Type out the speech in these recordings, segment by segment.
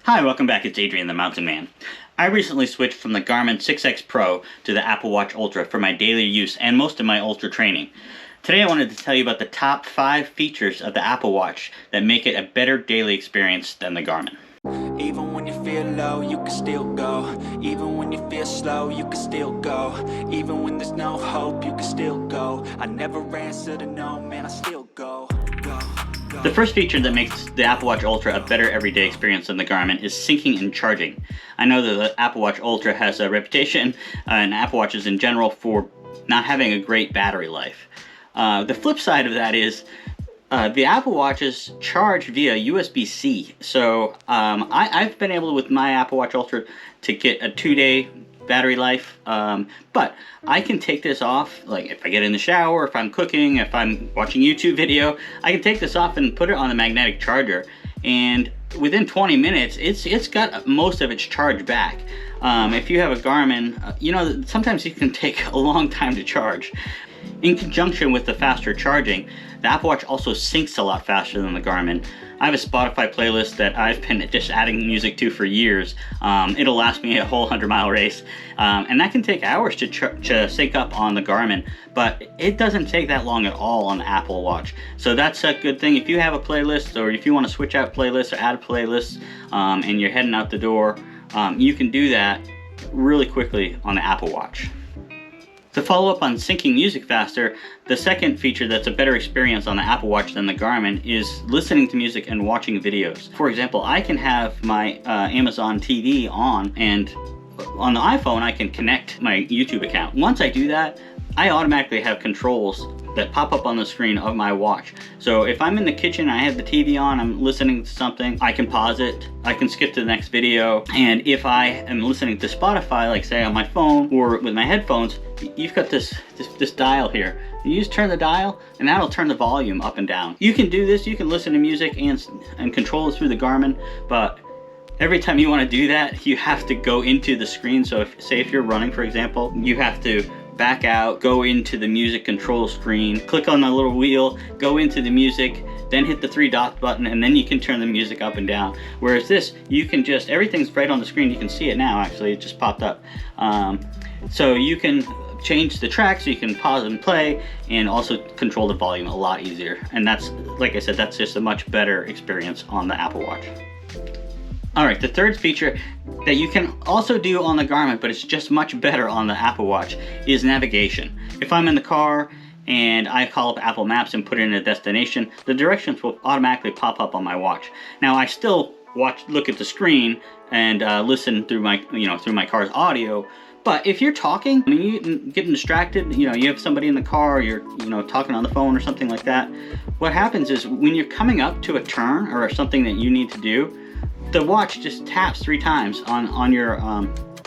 Hi, welcome back. It's Adrian the Mountain Man. I recently switched from the Garmin 6X Pro to the Apple Watch Ultra for my daily use and most of my ultra training. Today I wanted to tell you about the top 5 features of the Apple Watch that make it a better daily experience than the Garmin. Even when you feel low, you can still go. Even when you feel slow, you can still go. Even when there's no hope, you can still go. I never answer to no, man, I still go. The first feature that makes the Apple Watch Ultra a better everyday experience than the Garmin is syncing and charging. I know that the Apple Watch Ultra has a reputation, and Apple Watches in general, for not having a great battery life. The flip side of that is the Apple Watches charge via USB-C. So I've been able, with my Apple Watch Ultra, to get a 2-day battery life, but I can take this off, like if I get in the shower, if I'm cooking, if I'm watching YouTube video, I can take this off and put it on the magnetic charger, and within 20 minutes it's got most of its charge back. If you have a Garmin, you know, sometimes it can take a long time to charge. In conjunction with the faster charging, the Apple Watch also syncs a lot faster than the Garmin. I have a Spotify playlist that I've been just adding music to for years. It'll last me a whole 100-mile race, and that can take hours to sync up on the Garmin, but it doesn't take that long at all on the Apple Watch. So that's a good thing. If you have a playlist, or if you want to switch out playlists or add a playlist, and you're heading out the door, you can do that really quickly on the Apple Watch. To follow up on syncing music faster, the second feature that's a better experience on the Apple Watch than the Garmin is listening to music and watching videos. For example, I can have my Amazon TV on, and on the iPhone I can connect my YouTube account. Once I do that, I automatically have controls that pop up on the screen of my watch. So if I'm in the kitchen, I have the TV on, I'm listening to something, I can pause it, I can skip to the next video, and if I am listening to Spotify, like say on my phone or with my headphones, you've got this dial here. You just turn the dial and that'll turn the volume up and down. You can do this, you can listen to music and control it through the Garmin, but every time you want to do that, you have to go into the screen. So if you're running, for example, you have to back out, go into the music control screen, click on the little wheel, go into the music, then hit the 3 dots button, and then you can turn the music up and down. Whereas this, you can just, everything's right on the screen. You can see it now, actually, it just popped up. So you can change the track, so you can pause and play, and also control the volume a lot easier. And that's, like I said, that's just a much better experience on the Apple Watch. Alright, the third feature that you can also do on the Garmin, but it's just much better on the Apple Watch, is navigation. If I'm in the car and I call up Apple Maps and put in a destination, the directions will automatically pop up on my watch. Now I still look at the screen and listen through my car's audio, but if you're talking, I mean, you're getting distracted, you have somebody in the car, you're talking on the phone or something like that, what happens is when you're coming up to a turn or something that you need to do, the watch just taps 3 times on your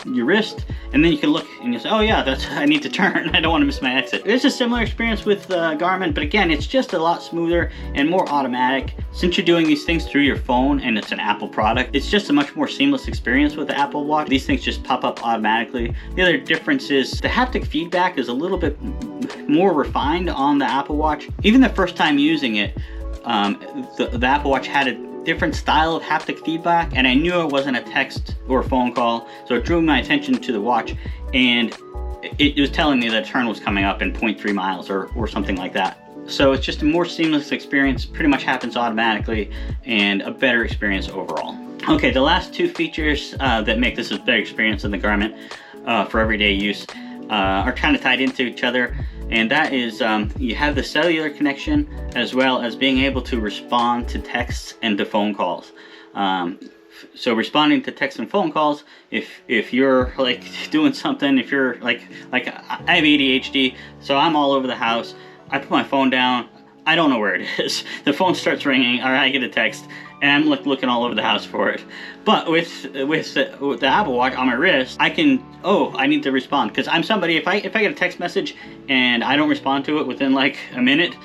wrist, and then you can look and you say, oh yeah, I need to turn, I don't want to miss my exit. It's a similar experience with Garmin, but again, it's just a lot smoother and more automatic. Since you're doing these things through your phone and it's an Apple product, it's just a much more seamless experience with the Apple Watch. These things just pop up automatically. The other difference is the haptic feedback is a little bit more refined on the Apple Watch. Even the first time using it, the Apple Watch had a different style of haptic feedback, and I knew it wasn't a text or a phone call, so it drew my attention to the watch, and it was telling me that a turn was coming up in 0.3 miles or something like that. So it's just a more seamless experience, pretty much happens automatically, and a better experience overall. Okay, the last 2 features that make this a better experience than the Garmin for everyday use are kind of tied into each other, and that is you have the cellular connection as well as being able to respond to texts and to phone calls. So responding to texts and phone calls, if you're like doing something, if you're like I have ADHD, so I'm all over the house, I put my phone down, I don't know where it is. The phone starts ringing, or I get a text, and I'm like looking all over the house for it. But with the Apple Watch on my wrist, I can, I need to respond, because I'm somebody, if I get a text message and I don't respond to it within like a minute,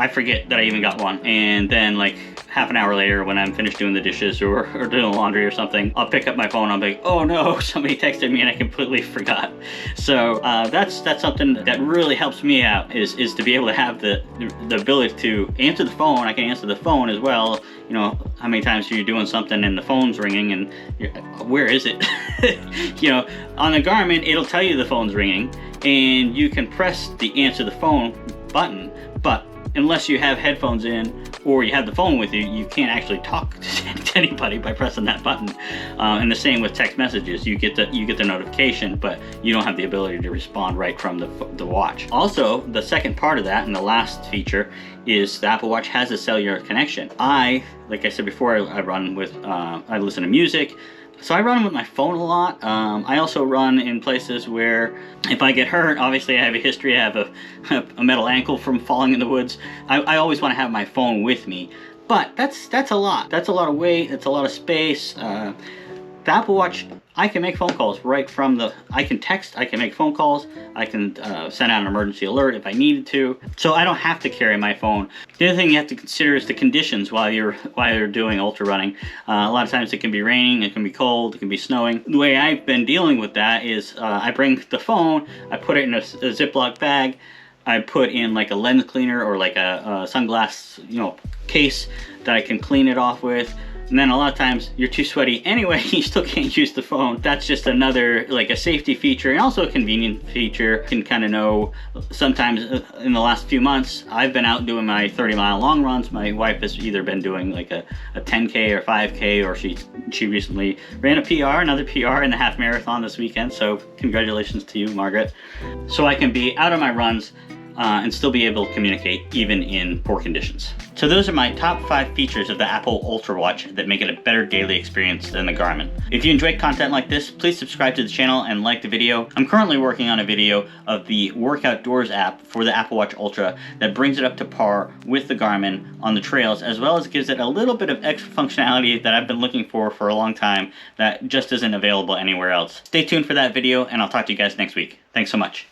I forget that I even got one. And then like half an hour later when I'm finished doing the dishes or doing laundry or something, I'll pick up my phone, I'll be like, oh no, somebody texted me and I completely forgot. So that's something that really helps me out, is to be able to have the ability to answer the phone. I can answer the phone as well. You know, how many times are you doing something and the phone's ringing and where is it? You know, on the Garmin, it'll tell you the phone's ringing and you can press the answer the phone button, but unless you have headphones in or you have the phone with you, you can't actually talk to anybody by pressing that button. And the same with text messages. You get the notification, but you don't have the ability to respond right from the watch. Also, the second part of that and the last feature is the Apple Watch has a cellular connection. Like I said before, I run with, I listen to music. So I run with my phone a lot. I also run in places where if I get hurt, obviously I have a history, I have a metal ankle from falling in the woods. I always want to have my phone with me, but that's a lot. That's a lot of weight, that's a lot of space. The Apple Watch, I can make phone calls right from I can text, I can make phone calls, I can send out an emergency alert if I needed to. So I don't have to carry my phone. The other thing you have to consider is the conditions while you're doing ultra running. A lot of times it can be raining, it can be cold, it can be snowing. The way I've been dealing with that is I bring the phone, I put it in a Ziploc bag, I put in like a lens cleaner or like a sunglass, you know, case that I can clean it off with. And then a lot of times you're too sweaty anyway, you still can't use the phone. That's just another, like a safety feature and also a convenient feature. You can kind of know, sometimes in the last few months, I've been out doing my 30-mile long runs. My wife has either been doing like a 10K or 5K, or she recently ran a PR, another PR in the half marathon this weekend. So congratulations to you, Margaret. So I can be out on my runs and still be able to communicate even in poor conditions. So those are my top 5 features of the Apple Ultra Watch that make it a better daily experience than the Garmin. If you enjoy content like this, please subscribe to the channel and like the video. I'm currently working on a video of the Workoutdoors app for the Apple Watch Ultra that brings it up to par with the Garmin on the trails, as well as gives it a little bit of extra functionality that I've been looking for a long time that just isn't available anywhere else. Stay tuned for that video and I'll talk to you guys next week. Thanks so much.